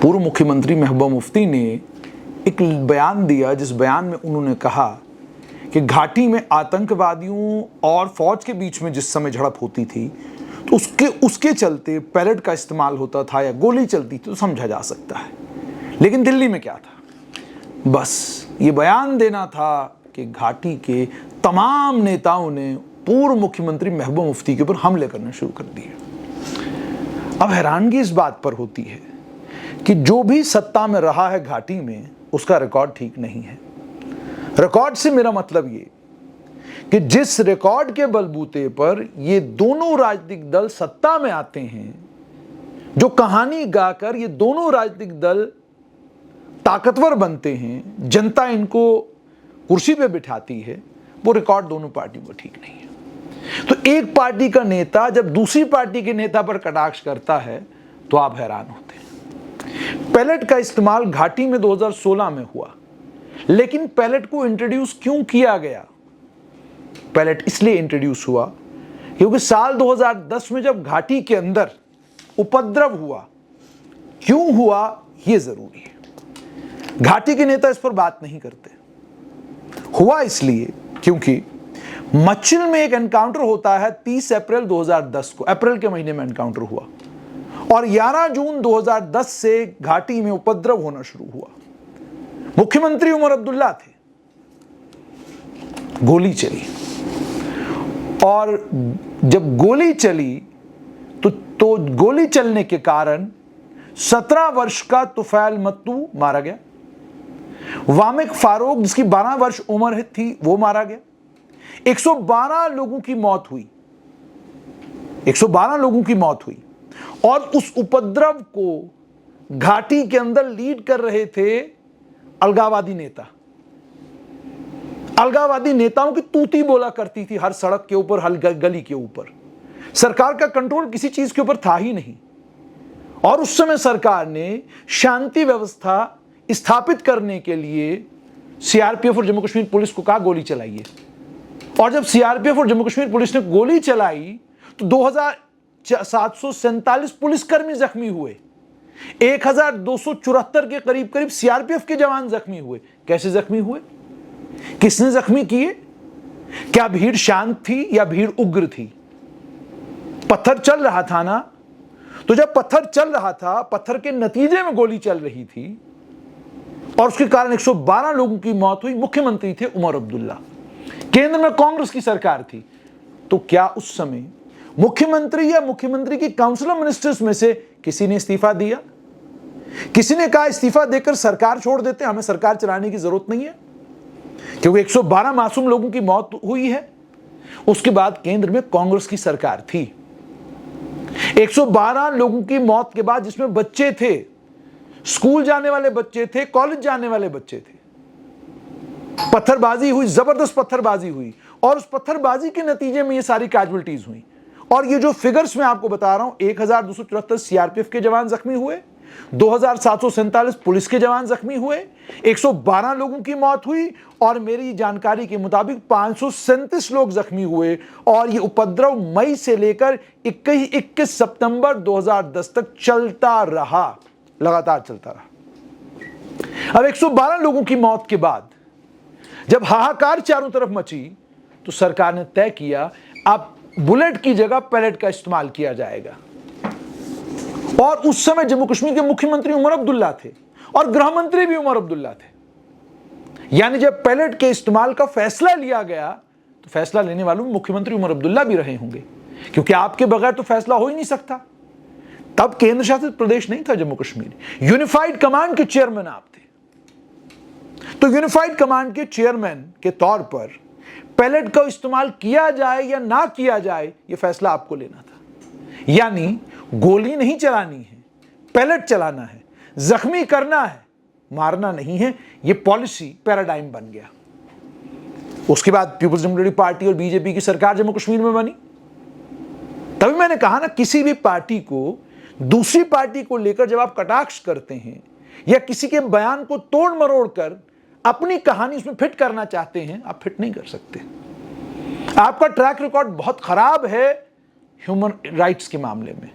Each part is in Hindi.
पूर्व मुख्यमंत्री महबूबा मुफ्ती ने एक बयान दिया, जिस बयान में उन्होंने कहा कि घाटी में आतंकवादियों और फौज के बीच में जिस समय झड़प होती थी तो उसके चलते पैलेट का इस्तेमाल होता था या गोली चलती थी तो समझा जा सकता है। लेकिन दिल्ली में क्या था? बस ये बयान देना था कि घाटी के तमाम नेताओं ने पूर्व मुख्यमंत्री महबूबा मुफ्ती के ऊपर हमले करना शुरू कर दिए। अब हैरानगी इस बात पर होती है कि जो भी सत्ता में रहा है घाटी में, उसका रिकॉर्ड ठीक नहीं है। रिकॉर्ड से मेरा मतलब ये कि जिस रिकॉर्ड के बलबूते पर ये दोनों राजनीतिक दल सत्ता में आते हैं, जो कहानी गाकर ये दोनों राजनीतिक दल ताकतवर बनते हैं, जनता इनको कुर्सी पे बिठाती है, वो रिकॉर्ड दोनों पार्टियों का ठीक नहीं है। तो एक पार्टी का नेता जब दूसरी पार्टी के नेता पर कटाक्ष करता है तो आप हैरान होते हैं। पैलेट का इस्तेमाल घाटी में 2016 में हुआ, लेकिन पैलेट को इंट्रोड्यूस क्यों किया गया? पैलेट इसलिए इंट्रोड्यूस हुआ क्योंकि साल 2010 में जब घाटी के अंदर उपद्रव हुआ, क्यों हुआ यह जरूरी है। घाटी के नेता इस पर बात नहीं करते। हुआ इसलिए क्योंकि मच्चिल में एक एनकाउंटर होता है 30 अप्रैल 2010 को, अप्रैल के महीने में एनकाउंटर हुआ और 11 जून 2010 से घाटी में उपद्रव होना शुरू हुआ। मुख्यमंत्री उमर अब्दुल्ला थे, गोली चली और जब गोली चली तो गोली चलने के कारण 17 वर्ष का तुफैल मत्तू मारा गया। वामिक फारूक जिसकी 12 वर्ष उम्र थी वो मारा गया। 112 लोगों की मौत हुई, 112 लोगों की मौत हुई और उस उपद्रव को घाटी के अंदर लीड कर रहे थे अलगाववादी नेता। अलगाववादी नेताओं की तूती बोला करती थी हर सड़क के ऊपर, हर गली के ऊपर। सरकार का कंट्रोल किसी चीज के ऊपर था ही नहीं और उस समय सरकार ने शांति व्यवस्था स्थापित करने के लिए सीआरपीएफ और जम्मू कश्मीर पुलिस को कहा गोली चलाइए। और जब सीआरपीएफ और जम्मू कश्मीर पुलिस ने गोली चलाई तो 2747 पुलिसकर्मी जख्मी हुए, 1274 के करीब सीआरपीएफ के जवान जख्मी हुए। कैसे जख्मी हुए? किसने जख्मी किए? क्या भीड़ शांत थी या भीड़ उग्र थी? पत्थर चल रहा था ना, तो जब पत्थर चल रहा था, पत्थर के नतीजे में गोली चल रही थी और उसके कारण 112 लोगों की मौत हुई। मुख्यमंत्री थे उमर अब्दुल्ला, केंद्र में कांग्रेस की सरकार थी। तो क्या उस समय मुख्यमंत्री या मुख्यमंत्री की काउंसिल ऑफ मिनिस्टर्स में से किसी ने इस्तीफा दिया? किसी ने कहा इस्तीफा देकर सरकार छोड़ देते, हमें सरकार चलाने की जरूरत नहीं है? क्योंकि 112 मासूम लोगों की मौत हुई है। उसके बाद केंद्र में कांग्रेस की सरकार थी। 112 लोगों की मौत के बाद, जिसमें बच्चे थे, स्कूल जाने वाले बच्चे थे, कॉलेज जाने वाले बच्चे थे, पत्थरबाजी हुई, जबरदस्त पत्थरबाजी हुई और उस पत्थरबाजी के नतीजे में ये सारी कैजुअल्टीज हुई। और ये जो फिगर्स मैं आपको बता रहा हूं, 1274 सीआरपीएफ के जवान जख्मी हुए, 2747 पुलिस के जवान जख्मी हुए, 112 लोगों की मौत हुई और मेरी जानकारी के मुताबिक 537 लोग जख्मी हुए। और ये उपद्रव मई से लेकर 21 सितंबर 2010 तक चलता रहा, लगातार चलता रहा। अब 112 लोगों की मौत के बाद जब हाहाकार चारों तरफ मची तो सरकार ने तय किया अब बुलेट की जगह पैलेट का इस्तेमाल किया जाएगा। और उस समय जम्मू कश्मीर के मुख्यमंत्री उमर अब्दुल्ला थे और गृह मंत्री भी उमर अब्दुल्ला थे। यानी जब पैलेट के इस्तेमाल का फैसला लिया गया तो फैसला लेने वालों में मुख्यमंत्री उमर अब्दुल्ला भी रहे होंगे, क्योंकि आपके बगैर तो फैसला हो ही नहीं सकता। तब केंद्र शासित प्रदेश नहीं था जम्मू कश्मीर, यूनिफाइड कमांड के चेयरमैन आप थे। तो यूनिफाइड कमांड के चेयरमैन के तौर पर पैलेट का इस्तेमाल किया जाए या ना किया जाए, यह फैसला आपको लेना था। यानी गोली नहीं चलानी है, पैलेट चलाना है, जख्मी करना है, मारना नहीं है। यह पॉलिसी पैराडाइम बन गया। उसके बाद पीपुल्स डेमोक्रेटिक पार्टी और बीजेपी की सरकार जम्मू कश्मीर में बनी। तभी मैंने कहा ना, किसी भी पार्टी को दूसरी पार्टी को लेकर जब आप कटाक्ष करते हैं या किसी के बयान को तोड़ मरोड़ कर अपनी कहानी उसमें फिट करना चाहते हैं, आप फिट नहीं कर सकते। आपका ट्रैक रिकॉर्ड बहुत खराब है ह्यूमन राइट्स के मामले में।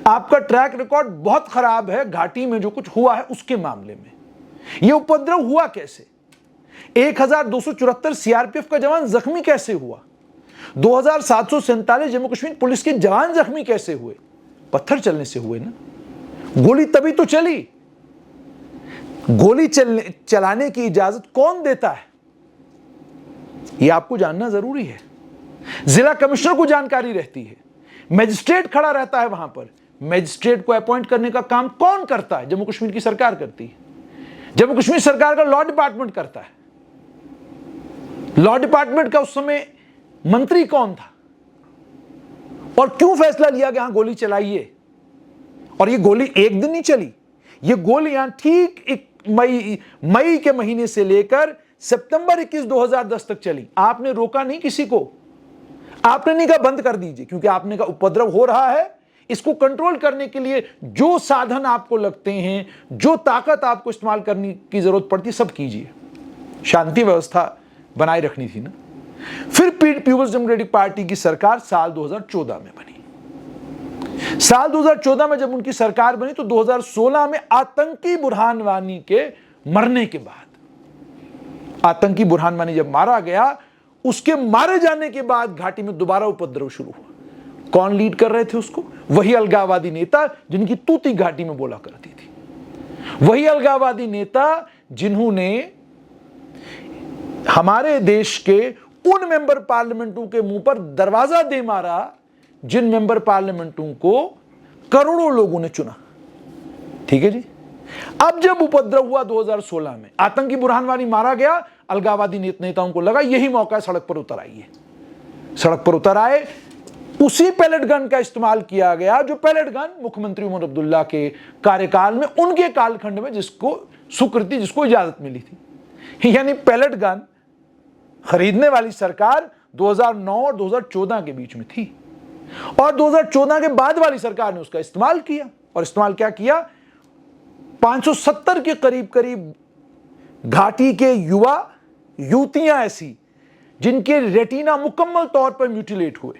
आपका ट्रैक रिकॉर्ड बहुत खराब है घाटी में जो कुछ हुआ है उसके मामले में। यह उपद्रव हुआ कैसे? 1274 सीआरपीएफ का जवान जख्मी कैसे हुआ? 2747 जम्मू कश्मीर पुलिस के जवान जख्मी कैसे हुए? पत्थर चलने से हुए ना। गोली तभी तो चली। गोली चलाने की इजाजत कौन देता है, यह आपको जानना जरूरी है। जिला कमिश्नर को जानकारी रहती है, मजिस्ट्रेट खड़ा रहता है वहां पर। मजिस्ट्रेट को अपॉइंट करने का काम कौन करता है? जम्मू कश्मीर की सरकार करती है। जम्मू कश्मीर सरकार का लॉ डिपार्टमेंट करता है। लॉ डिपार्टमेंट का उस समय मंत्री कौन था? और क्यों फैसला लिया कि यहां गोली चलाइए? और ये गोली एक दिन नहीं चली, ये गोलियां ठीक मई के महीने से लेकर सितंबर 21, 2010 तक चली। आपने रोका नहीं किसी को, आपने नहीं कहा बंद कर दीजिए, क्योंकि आपने कहा उपद्रव हो रहा है, इसको कंट्रोल करने के लिए जो साधन आपको लगते हैं, जो ताकत आपको इस्तेमाल करने की जरूरत पड़ती, सब कीजिए। शांति व्यवस्था बनाए रखनी थी ना। फिर पीपुल्स डेमोक्रेटिक पार्टी की सरकार साल 2014 में बनी। साल 2014 में जब उनकी सरकार बनी तो 2016 में आतंकी बुरहान वानी के मरने के बाद, आतंकी बुरहान वानी जब मारा गया, उसके मारे जाने के बाद घाटी में दोबारा उपद्रव शुरू हुआ। कौन लीड कर रहे थे उसको? वही अलगाववादी नेता जिनकी तूती घाटी में बोला करती थी, वही अलगाववादी नेता जिन्होंने हमारे देश के उन मेंबर पार्लियामेंटों के मुंह पर दरवाजा दे मारा जिन मेंबर पार्लियामेंटों को करोड़ों लोगों ने चुना। ठीक है जी। अब जब उपद्रव हुआ 2016 में, आतंकी बुरहान वानी मारा गया, अलगाववादी नेताओं को लगा यही मौका है, सड़क पर उतर आइए। सड़क पर उतर आए। उसी पैलेट गन का इस्तेमाल किया गया जो पैलेट गन मुख्यमंत्री उमर अब्दुल्ला के कार्यकाल में, उनके कालखंड में जिसको स्वीकृति, जिसको इजाजत मिली थी। यानी पैलेट गन खरीदने वाली सरकार 2009 और 2014 के बीच में थी, और 2014 के बाद वाली सरकार ने उसका इस्तेमाल किया। और इस्तेमाल क्या किया? 570 के करीब घाटी के युवा युवतियां ऐसी जिनके रेटिना मुकम्मल तौर पर म्यूटिलेट हुए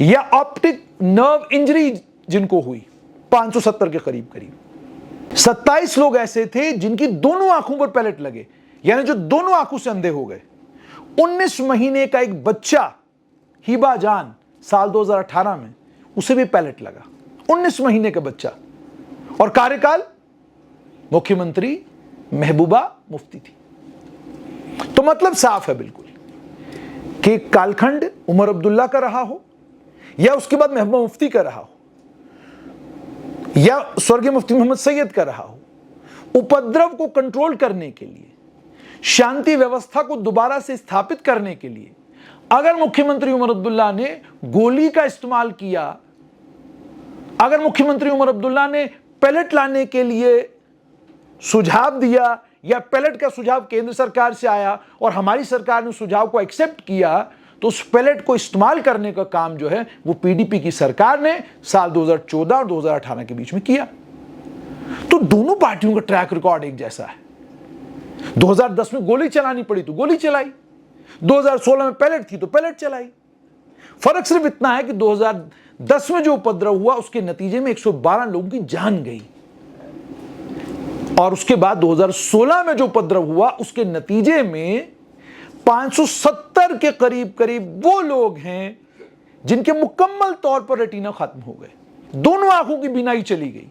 या ऑप्टिक नर्व इंजरी जिनको हुई, 570 के करीब 27 लोग ऐसे थे जिनकी दोनों आंखों पर पैलेट लगे, यानी जो दोनों आंखों से अंधे हो गए। 19 महीने का एक बच्चा हिबा जान साल 2018 में, उसे भी पैलेट लगा। 19 महीने का बच्चा, और कार्यकाल मुख्यमंत्री महबूबा मुफ्ती थी। तो मतलब साफ है बिल्कुल कि कालखंड उमर अब्दुल्ला का रहा हो या उसके बाद महबूबा मुफ्ती का रहा हो या स्वर्गीय मुफ्ती मोहम्मद सैयद का रहा हो, उपद्रव को कंट्रोल करने के लिए, शांति व्यवस्था को दोबारा से स्थापित करने के लिए अगर मुख्यमंत्री उमर अब्दुल्ला ने गोली का इस्तेमाल किया, अगर मुख्यमंत्री उमर अब्दुल्ला ने पैलेट लाने के लिए सुझाव दिया या पैलेट का सुझाव केंद्र सरकार से आया और हमारी सरकार ने सुझाव को एक्सेप्ट किया, तो उस पैलेट को इस्तेमाल करने का काम जो है वो पीडीपी की सरकार ने साल 2014 और 2018 के बीच में किया। तो दोनों पार्टियों का ट्रैक रिकॉर्ड एक जैसा है। 2010 में गोली चलानी पड़ी तो गोली चलाई, 2016 में पैलेट थी तो पैलेट चलाई। फर्क सिर्फ इतना है कि 2010 में जो उपद्रव हुआ उसके नतीजे में 112 लोगों की जान गई, और उसके बाद 2016 में जो उपद्रव हुआ उसके नतीजे में 570 के करीब वो लोग हैं जिनके मुकम्मल तौर पर रेटिना खत्म हो गए, दोनों आंखों की बीनाई चली गई।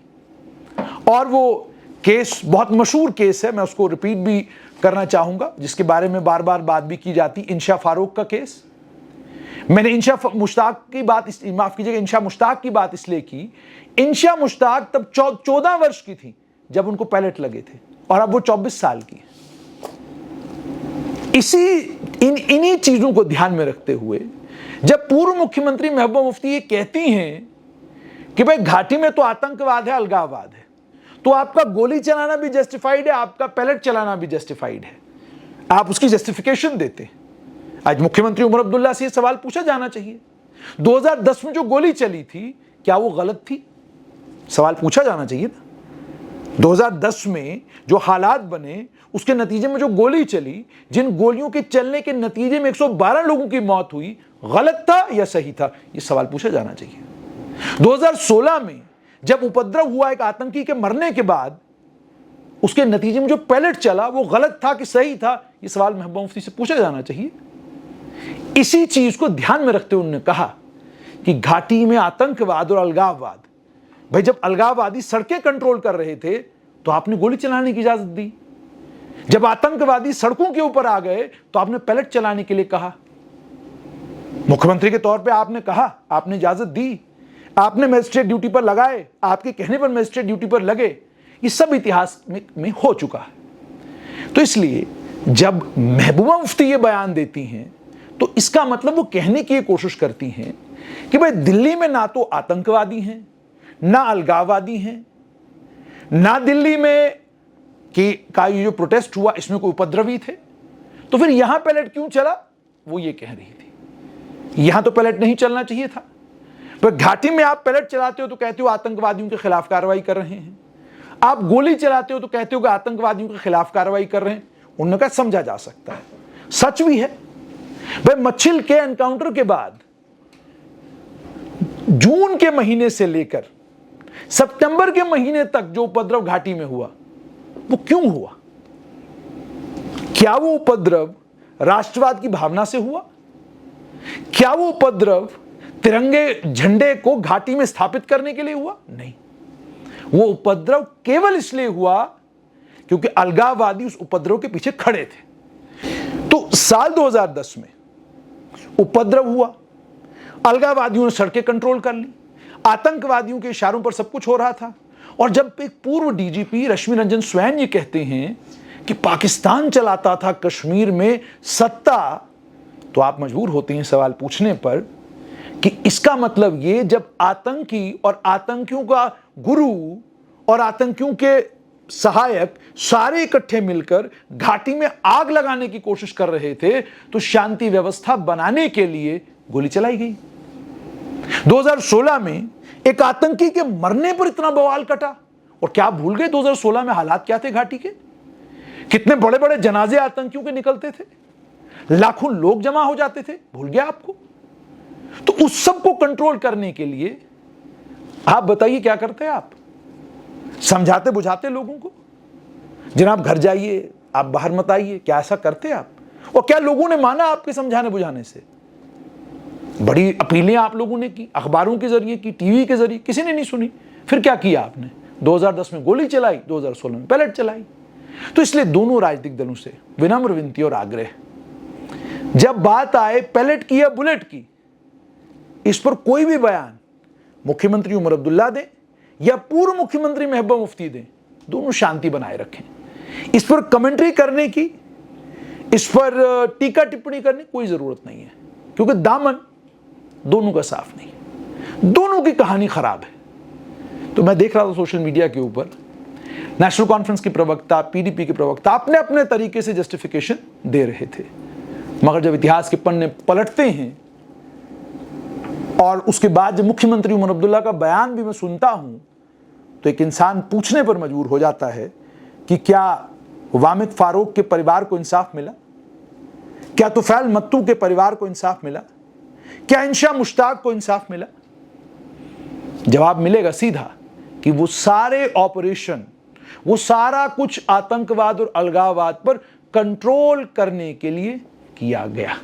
और वो केस बहुत मशहूर केस है, मैं उसको रिपीट भी करना चाहूंगा, जिसके बारे में बार बार बात भी की जाती, इंशा फारूक का केस। मैंने इंशा मुश्ताक की बात, माफ कीजिएगा, इंशा मुश्ताक की बात इसलिए की, इंशा मुश्ताक तब 14 वर्ष की थी जब उनको पैलेट लगे थे, और अब वो 24 साल की है। इन्हीं चीजों को ध्यान में रखते हुए जब पूर्व मुख्यमंत्री महबूबा मुफ्ती ये कहती हैं कि भाई घाटी में तो आतंकवाद है, अलगाववाद है, तो आपका गोली चलाना भी जस्टिफाइड है, आपका पैलेट चलाना भी जस्टिफाइड है, आप उसकी जस्टिफिकेशन देते। आज मुख्यमंत्री उमर अब्दुल्ला से यह सवाल पूछा जाना चाहिए, 2010 में जो गोली चली थी क्या वो गलत थी? सवाल पूछा जाना चाहिए था। 2010 में जो हालात बने उसके नतीजे में जो गोली चली, जिन गोलियों के चलने के नतीजे में 112 लोगों की मौत हुई, गलत था या सही था? यह सवाल पूछा जाना चाहिए। 2016 में जब उपद्रव हुआ एक आतंकी के मरने के बाद, उसके नतीजे में जो पैलेट चला वो गलत था कि सही था, ये सवाल महबूबा मुफ्ती से पूछा जाना चाहिए। इसी चीज को ध्यान में रखते हुए उन्होंने कहा कि घाटी में आतंकवाद और अलगाववाद, भाई जब अलगाववादी सड़कें कंट्रोल कर रहे थे तो आपने गोली चलाने की इजाजत दी, जब आतंकवादी सड़कों के ऊपर आ गए तो आपने पैलेट चलाने के लिए कहा, मुख्यमंत्री के तौर पे आपने कहा, आपने इजाजत दी, आपने मजिस्ट्रेट ड्यूटी पर लगाए, आपके कहने पर मजिस्ट्रेट ड्यूटी पर लगे, ये सब इतिहास में हो चुका है। तो इसलिए जब महबूबा मुफ्ती ये बयान देती हैं तो इसका मतलब वो कहने की कोशिश करती हैं कि भाई दिल्ली में ना तो आतंकवादी हैं, ना अलगाववादी हैं, ना दिल्ली में का ये जो प्रोटेस्ट हुआ इसमें कोई उपद्रवी थे, तो फिर यहां पैलेट क्यों चला, वो ये कह रही थी। यहां तो पैलेट नहीं चलना चाहिए था, पर घाटी में आप पैलेट चलाते हो तो कहते हो आतंकवादियों के खिलाफ कार्रवाई कर रहे हैं, आप गोली चलाते हो तो कहते हो कि आतंकवादियों के खिलाफ कार्रवाई कर रहे हैं। उन्होंने कहा समझा जा सकता है, सच भी है। भाई मच्छिल के एनकाउंटर के बाद जून के महीने से लेकर सितंबर के महीने तक जो उपद्रव घाटी में हुआ वो क्यों हुआ? क्या वो उपद्रव राष्ट्रवाद की भावना से हुआ? क्या वो उपद्रव तिरंगे झंडे को घाटी में स्थापित करने के लिए हुआ? नहीं, वो उपद्रव केवल इसलिए हुआ क्योंकि अलगाववादी उस उपद्रव के पीछे खड़े थे। तो साल 2010 में उपद्रव हुआ, अलगाववादियों ने सड़कें कंट्रोल कर ली, आतंकवादियों के इशारों पर सब कुछ हो रहा था। और जब एक पूर्व डीजीपी रश्मि रंजन स्वयं ये कहते हैं कि पाकिस्तान चलाता था कश्मीर में सत्ता, तो आप मजबूर होते हैं सवाल पूछने पर कि इसका मतलब ये जब आतंकी और आतंकियों का गुरु और आतंकियों के सहायक सारे इकट्ठे मिलकर घाटी में आग लगाने की कोशिश कर रहे थे तो शांति व्यवस्था बनाने के लिए गोली चलाई गई। 2016 में एक आतंकी के मरने पर इतना बवाल कटा, और क्या आप भूल गए 2016 में हालात क्या थे घाटी के? कितने बड़े बड़े जनाजे आतंकियों के निकलते थे, लाखों लोग जमा हो जाते थे, भूल गया आपको? तो उस सब को कंट्रोल करने के लिए आप बताइए क्या करते हैं? आप समझाते बुझाते लोगों को, जनाब घर जाइए, आप बाहर मत आइए, क्या ऐसा करते आप? और क्या लोगों ने माना आपके समझाने बुझाने से? बड़ी अपीलें आप लोगों ने की, अखबारों के जरिए की, टीवी के जरिए, किसी ने नहीं सुनी। फिर क्या किया आपने? 2010 में गोली चलाई, 2016 में पैलेट चलाई। तो इसलिए दोनों राजनीतिक दलों से विनम्र विनती और आग्रह, जब बात आए पैलेट की या बुलेट की, इस पर कोई भी बयान मुख्यमंत्री उमर अब्दुल्ला दें या पूर्व मुख्यमंत्री महबूबा मुफ्ती दें, दोनों शांति बनाए रखें। इस पर कमेंट्री करने की, इस पर टीका टिप्पणी करने की कोई जरूरत नहीं है, क्योंकि दामन दोनों का साफ नहीं, दोनों की कहानी खराब है। तो मैं देख रहा था सोशल मीडिया के ऊपर नेशनल कॉन्फ्रेंस के प्रवक्ता, पीडीपी के प्रवक्ता अपने अपने तरीके से जस्टिफिकेशन दे रहे थे, मगर जब इतिहास के पन्ने पलटते हैं और उसके बाद जब मुख्यमंत्री उमर अब्दुल्ला का बयान भी मैं सुनता हूं तो एक इंसान पूछने पर मजबूर हो जाता है कि क्या वामिद फारूक के परिवार को इंसाफ मिला? क्या तुफैल मत्तू के परिवार को इंसाफ मिला? क्या इंशा मुश्ताक को इंसाफ मिला? जवाब मिलेगा सीधा कि वो सारे ऑपरेशन, वो सारा कुछ आतंकवाद और अलगाववाद पर कंट्रोल करने के लिए किया गया।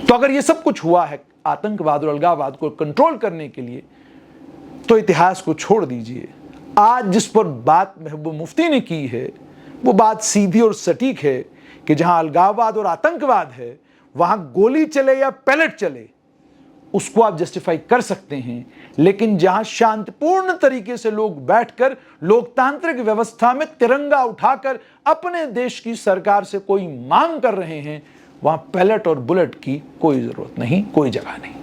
तो अगर ये सब कुछ हुआ है आतंकवाद और अलगाववाद को कंट्रोल करने के लिए, तो इतिहास को छोड़ दीजिए। आज जिस पर बात महबूबा मुफ्ती ने की है वो बात सीधी और सटीक है कि जहां अलगाववाद और आतंकवाद है वहां गोली चले या पैलेट चले, उसको आप जस्टिफाई कर सकते हैं, लेकिन जहां शांतिपूर्ण तरीके से लोग बैठकर लोकतांत्रिक व्यवस्था में तिरंगा उठाकर अपने देश की सरकार से कोई मांग कर रहे हैं, वहां पैलेट और बुलेट की कोई जरूरत नहीं, कोई जगह नहीं।